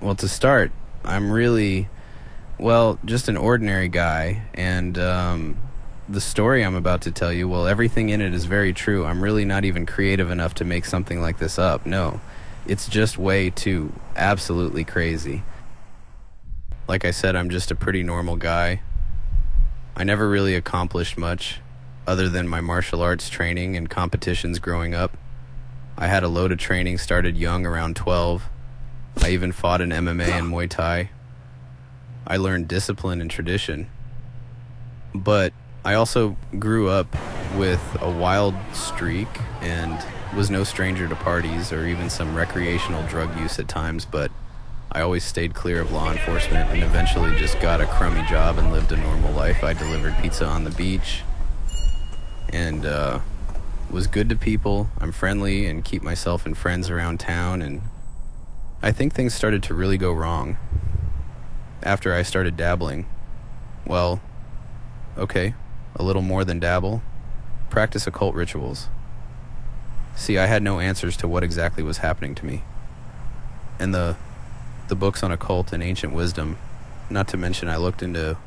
Well, to start, I'm really, just an ordinary guy, and the story I'm about to tell you, well, everything in it is very true. I'm really not even creative enough to make something like this up. No, it's just way too absolutely crazy. Like I said, I'm just a pretty normal guy. I never really accomplished much other than my martial arts training and competitions growing up. I had a load of training, started young, around 12. I even fought in MMA and Muay Thai. I learned discipline and tradition. But I also grew up with a wild streak and was no stranger to parties or even some recreational drug use at times, but I always stayed clear of law enforcement and eventually just got a crummy job and lived a normal life. I delivered pizza on the beach and was good to people. I'm friendly and keep myself and friends around town, and I think things started to really go wrong after I started dabbling. Well, okay, a little more than dabble. Practice occult rituals. See, I had no answers to what exactly was happening to me. And the books on occult and ancient wisdom, not to mention I looked into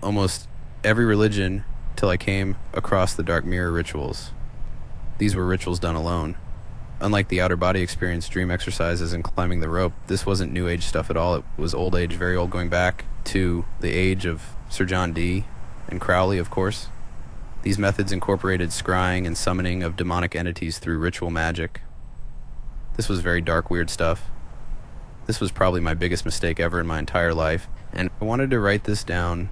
almost every religion till I came across the dark mirror rituals. These were rituals done alone. Unlike the outer body experience, dream exercises, and climbing the rope, this wasn't new age stuff at all. It was old age, very old, going back to the age of Sir John Dee and Crowley, of course. These methods incorporated scrying and summoning of demonic entities through ritual magic. This was very dark, weird stuff. This was probably my biggest mistake ever in my entire life, and I wanted to write this down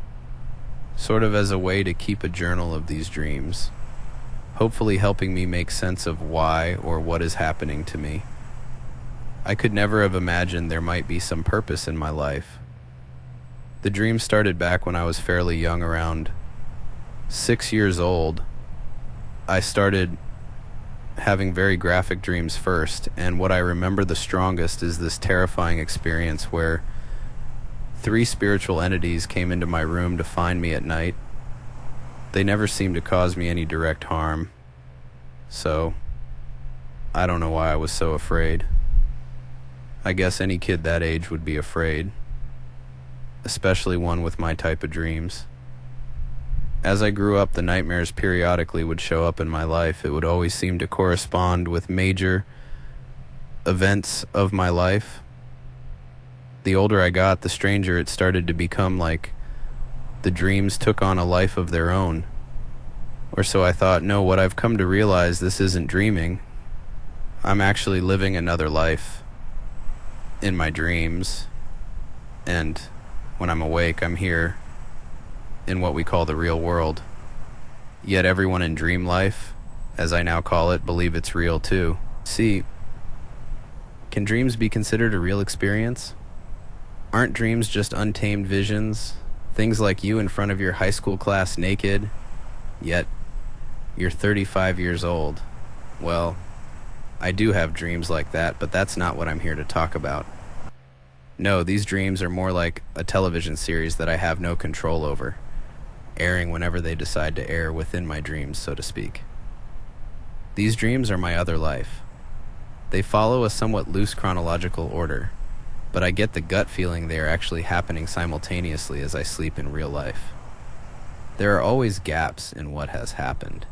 sort of as a way to keep a journal of these dreams, hopefully helping me make sense of why or what is happening to me. I could never have imagined there might be some purpose in my life. The dream started back when I was fairly young, around 6 years old. I started having very graphic dreams first, and what I remember the strongest is this terrifying experience where 3 spiritual entities came into my room to find me at night. They never seemed to cause me any direct harm, so I don't know why I was so afraid. I guess any kid that age would be afraid, especially one with my type of dreams. As I grew up, the nightmares periodically would show up in my life. It would always seem to correspond with major events of my life. The older I got, the stranger it started to become, like the dreams took on a life of their own. Or so I thought. No, what I've come to realize, this isn't dreaming. I'm actually living another life in my dreams. And when I'm awake, I'm here in what we call the real world. Yet everyone in dream life, as I now call it, believe it's real too. See, can dreams be considered a real experience? Aren't dreams just untamed visions? Things like you in front of your high school class naked, yet you're 35 years old. Well, I do have dreams like that, but that's not what I'm here to talk about. No, these dreams are more like a television series that I have no control over, airing whenever they decide to air within my dreams, so to speak. These dreams are my other life. They follow a somewhat loose chronological order, but I get the gut feeling they are actually happening simultaneously as I sleep in real life. There are always gaps in what has happened,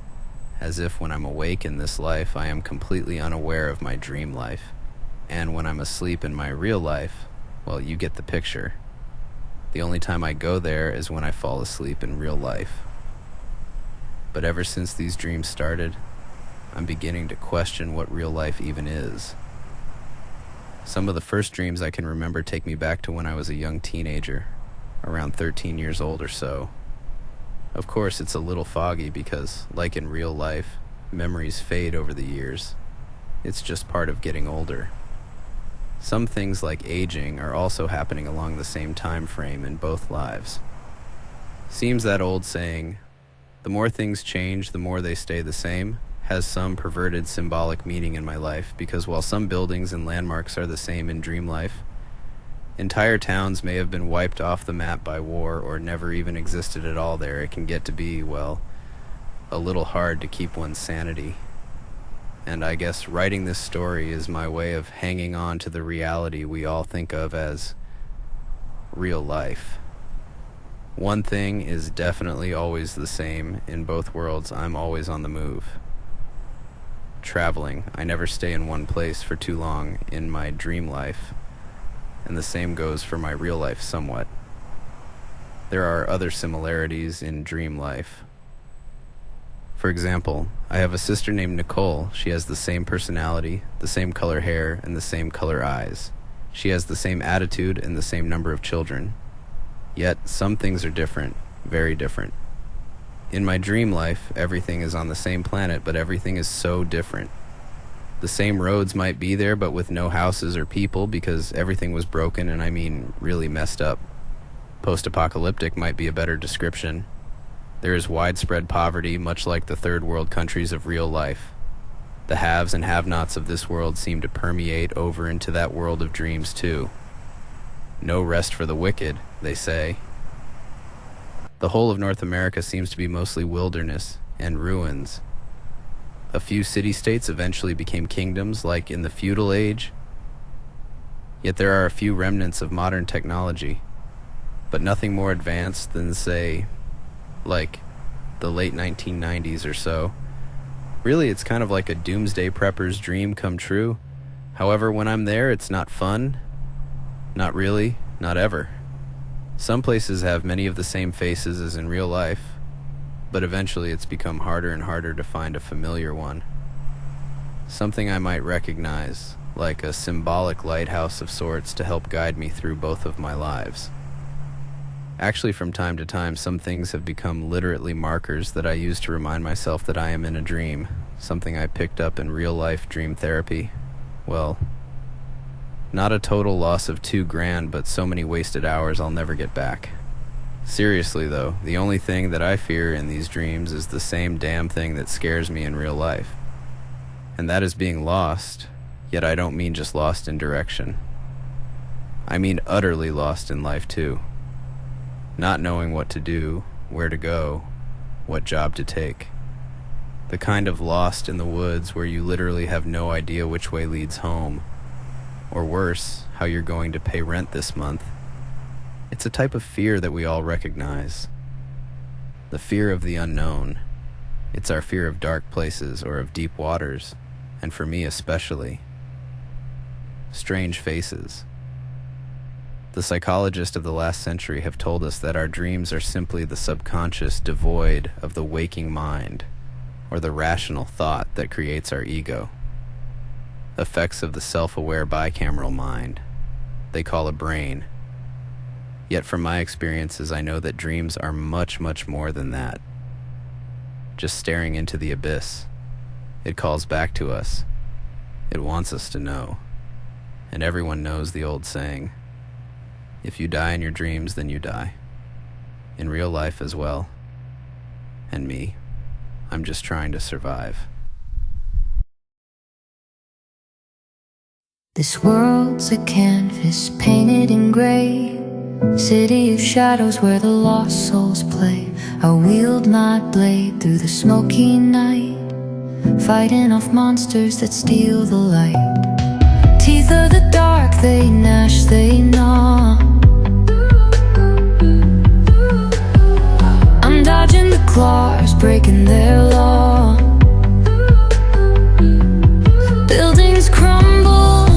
as if when I'm awake in this life, I am completely unaware of my dream life, and when I'm asleep in my real life, well, you get the picture. The only time I go there is when I fall asleep in real life. But ever since these dreams started, I'm beginning to question what real life even is. Some of the first dreams I can remember take me back to when I was a young teenager, around 13 years old or so. Of course, it's a little foggy because, like in real life, Memories fade over the years. It's just part of getting older. Some things like aging are also happening along the same time frame in both lives. Seems that old saying, the more things change, the more they stay the same, has some perverted symbolic meaning in my life, because while some buildings and landmarks are the same in dream life, entire towns may have been wiped off the map by war or never even existed at all there. It can get to be, well, a little hard to keep one's sanity. And I guess writing this story is my way of hanging on to the reality we all think of as real life. One thing is definitely always the same in both worlds. I'm always on the move. Traveling. I never stay in one place for too long in my dream life. And the same goes for my real life somewhat. There are other similarities in dream life. For example, I have a sister named Nicole. She has the same personality, the same color hair, and the same color eyes. She has the same attitude and the same number of children. Yet, some things are different, very different. In my dream life, everything is on the same planet, but everything is so different. The same roads might be there, but with no houses or people because everything was broken, and I mean really messed up. Post-apocalyptic might be a better description. There is widespread poverty, much like the third world countries of real life. The haves and have-nots of this world seem to permeate over into that world of dreams too. No rest for the wicked, they say. The whole of North America seems to be mostly wilderness and ruins. A few city-states eventually became kingdoms, like in the feudal age. Yet there are a few remnants of modern technology, but nothing more advanced than, say, like the late 1990s or so. Really, it's kind of like a doomsday prepper's dream come true. However, when I'm there, it's not fun. Not really, not ever. Some places have many of the same faces as in real life, but eventually it's become harder and harder to find a familiar one. Something I might recognize, like a symbolic lighthouse of sorts to help guide me through both of my lives. Actually, from time to time, some things have become literally markers that I use to remind myself that I am in a dream, something I picked up in real-life dream therapy. Well, not a total loss of $2,000, but so many wasted hours I'll never get back. Seriously, though, the only thing that I fear in these dreams is the same damn thing that scares me in real life. And that is being lost, yet I don't mean just lost in direction. I mean utterly lost in life, too. Not knowing what to do, where to go, what job to take. The kind of lost in the woods where you literally have no idea which way leads home. Or worse, how you're going to pay rent this month. It's a type of fear that we all recognize. The fear of the unknown. It's our fear of dark places or of deep waters, and for me especially. Strange faces. The psychologists of the last century have told us that our dreams are simply the subconscious devoid of the waking mind, or the rational thought that creates our ego. Effects of the self-aware bicameral mind, they call a brain. Yet from my experiences, I know that dreams are much, much more than that. Just staring into the abyss. It calls back to us. It wants us to know. And everyone knows the old saying, if you die in your dreams, then you die. In real life as well. And me, I'm just trying to survive. This world's a canvas painted in gray, city of shadows where the lost souls play. I wield my blade through the smoky night, fighting off monsters that steal the light. Teeth of the dark, they gnash, they gnaw. I'm dodging the claws, breaking their law. Buildings crumble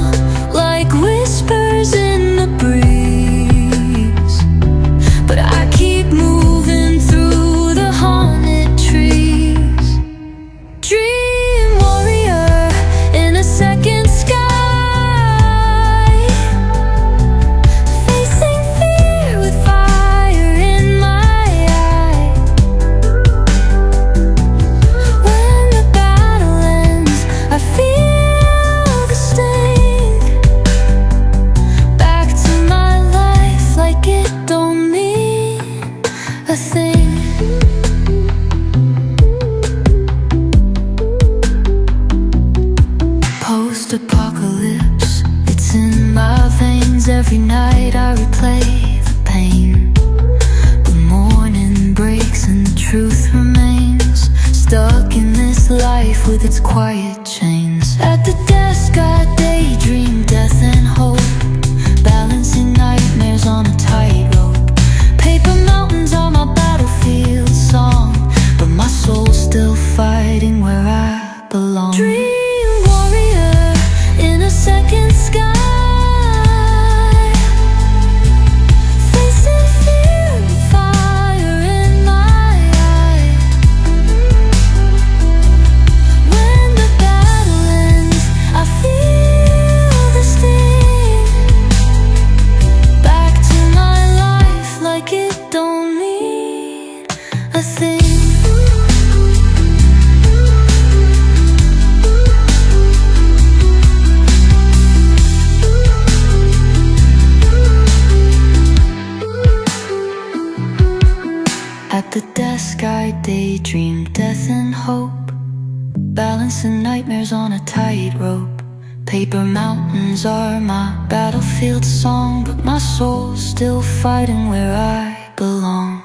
like whispers in the breeze, but I keep moving through the haunted trees. Dream warrior in a second sky, facing fear with fire in my eye. every night I replay the pain. The morning breaks and the truth remains, stuck in this life with its quiet chains. At the desk I daydream death and hope, balancing nightmares on a tightrope. Paper mountains are my battlefield song, but my soul's still fighting where I belong. Dream warrior in a second sky, facing fear and fire in my eye. When the battle ends, I feel the sting. Back to my life like it don't mean a thing. At the desk I daydream death and hope, balancing nightmares on a tightrope. Paper mountains are my battlefield song, but my soul's still fighting where I belong.